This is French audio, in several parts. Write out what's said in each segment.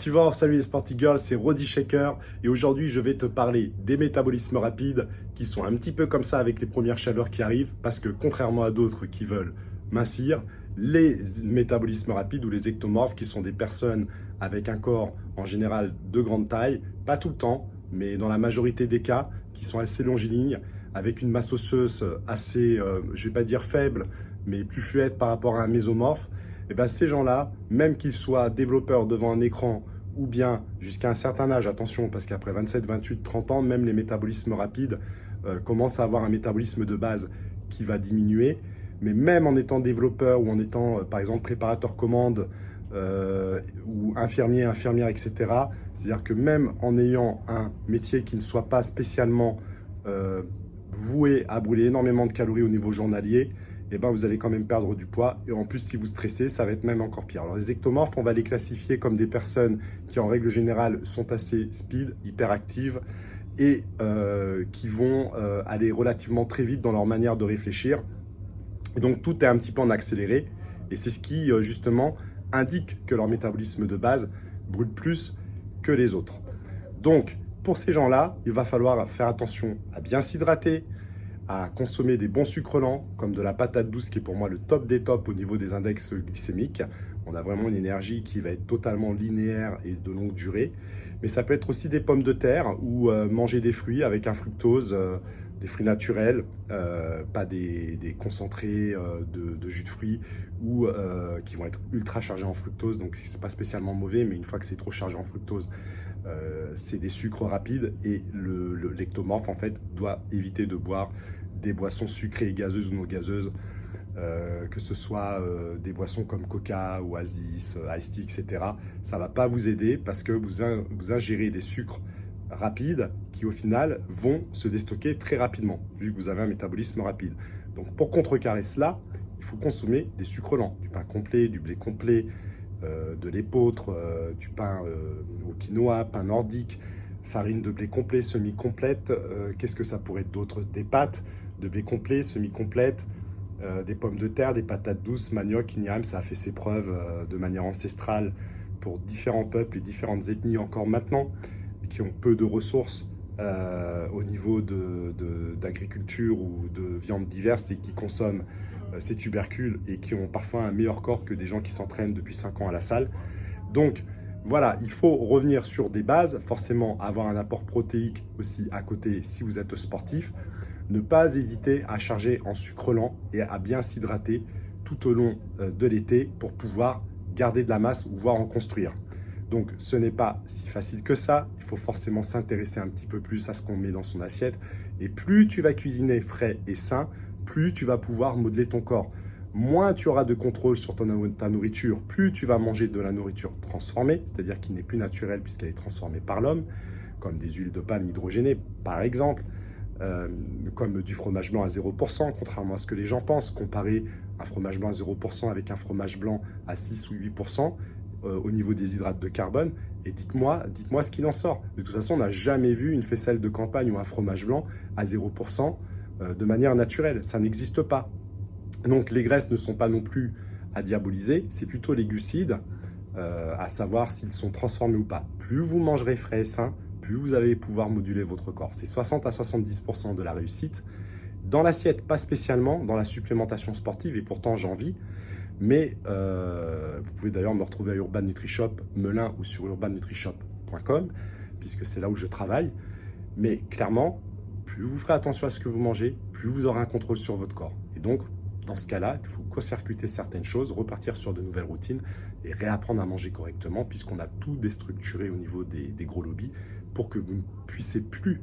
Tu vois, salut les Sporty Girls, c'est Roddy Shaker et aujourd'hui je vais te parler des métabolismes rapides qui sont un petit peu comme ça avec les premières chaleurs qui arrivent parce que contrairement à d'autres qui veulent mincir, les métabolismes rapides ou les ectomorphes qui sont des personnes avec un corps en général de grande taille, pas tout le temps, mais dans la majorité des cas, qui sont assez longilignes, avec une masse osseuse assez, je vais pas dire faible, mais plus fluette par rapport à un mésomorphe, et bien ces gens-là, même qu'ils soient développeurs devant un écran ou bien jusqu'à un certain âge, attention, parce qu'après 27, 28, 30 ans, même les métabolismes rapides commencent à avoir un métabolisme de base qui va diminuer. Mais même en étant développeur ou en étant, par exemple, préparateur commande ou infirmier, infirmière, etc., c'est-à-dire que même en ayant un métier qui ne soit pas spécialement voué à brûler énormément de calories au niveau journalier, eh ben vous allez quand même perdre du poids. Et en plus, si vous stressez, ça va être même encore pire. Alors, les ectomorphes, on va les classifier comme des personnes qui, en règle générale, sont assez speed, hyperactives et qui vont aller relativement très vite dans leur manière de réfléchir. Et donc, tout est un petit peu en accéléré. Et c'est ce qui, justement, indique que leur métabolisme de base brûle plus que les autres. Donc, pour ces gens-là, il va falloir faire attention à bien s'hydrater, à consommer des bons sucres lents, comme de la patate douce, qui est pour moi le top des tops au niveau des index glycémiques. On a vraiment une énergie qui va être totalement linéaire et de longue durée. Mais ça peut être aussi des pommes de terre ou manger des fruits avec un fructose, des fruits naturels, pas des concentrés de jus de fruits ou qui vont être ultra chargés en fructose. Donc c'est pas spécialement mauvais, mais une fois que c'est trop chargé en fructose, c'est des sucres rapides et l'ectomorphe en fait doit éviter de boire des boissons sucrées et gazeuses ou non gazeuses, que ce soit des boissons comme Coca, Oasis, Ice Tea, etc. Ça ne va pas vous aider parce que vous ingérez des sucres rapides qui au final vont se déstocker très rapidement vu que vous avez un métabolisme rapide. Donc pour contrecarrer cela, il faut consommer des sucres lents, du pain complet, du blé complet, de l'épeautre, du pain au quinoa, pain nordique, farine de blé complet, semi-complète. Qu'est-ce que ça pourrait être d'autre? Des pâtes de blé complet, semi-complète, des pommes de terre, des patates douces, manioc, igname. Ça a fait ses preuves de manière ancestrale pour différents peuples et différentes ethnies encore maintenant, qui ont peu de ressources au niveau d'agriculture ou de viandes diverses et qui consomment ces tubercules et qui ont parfois un meilleur corps que des gens qui s'entraînent depuis 5 ans à la salle. Donc voilà, il faut revenir sur des bases, forcément avoir un apport protéique aussi à côté si vous êtes sportif. Ne pas hésiter à charger en sucre lent et à bien s'hydrater tout au long de l'été pour pouvoir garder de la masse ou voire en construire. Donc ce n'est pas si facile que ça, il faut forcément s'intéresser un petit peu plus à ce qu'on met dans son assiette. Et plus tu vas cuisiner frais et sain, plus tu vas pouvoir modeler ton corps. Moins tu auras de contrôle sur ta nourriture, plus tu vas manger de la nourriture transformée, c'est-à-dire qui n'est plus naturelle puisqu'elle est transformée par l'homme, comme des huiles de palme hydrogénées par exemple, comme du fromage blanc à 0%, contrairement à ce que les gens pensent, comparer un fromage blanc à 0% avec un fromage blanc à 6 ou 8%, au niveau des hydrates de carbone, et dites-moi ce qu'il en sort. De toute façon, on n'a jamais vu une faisselle de campagne ou un fromage blanc à 0% de manière naturelle. Ça n'existe pas. Donc les graisses ne sont pas non plus à diaboliser, c'est plutôt les glucides, à savoir s'ils sont transformés ou pas. Plus vous mangerez frais et sain, plus vous allez pouvoir moduler votre corps. C'est 60 à 70% de la réussite. Dans l'assiette, pas spécialement, dans la supplémentation sportive, et pourtant j'en vis. Mais vous pouvez d'ailleurs me retrouver à Urban NutriShop Melun ou sur urbannutrishop.com, puisque c'est là où je travaille. Mais clairement, plus vous ferez attention à ce que vous mangez, plus vous aurez un contrôle sur votre corps. Et donc, dans ce cas-là, il faut court-circuiter certaines choses, repartir sur de nouvelles routines et réapprendre à manger correctement, puisqu'on a tout déstructuré au niveau des gros lobbies pour que vous ne puissiez plus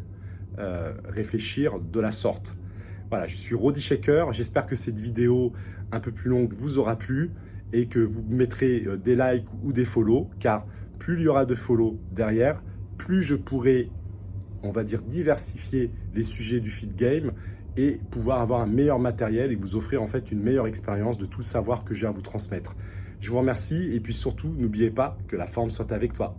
réfléchir de la sorte. Voilà, je suis Roddy Shaker. J'espère que cette vidéo un peu plus longue vous aura plu et que vous mettrez des likes ou des follow, car plus il y aura de follow derrière, plus je pourrai, on va dire, diversifier les sujets du feed game et pouvoir avoir un meilleur matériel et vous offrir en fait une meilleure expérience de tout le savoir que j'ai à vous transmettre. Je vous remercie et puis surtout, n'oubliez pas que la forme soit avec toi.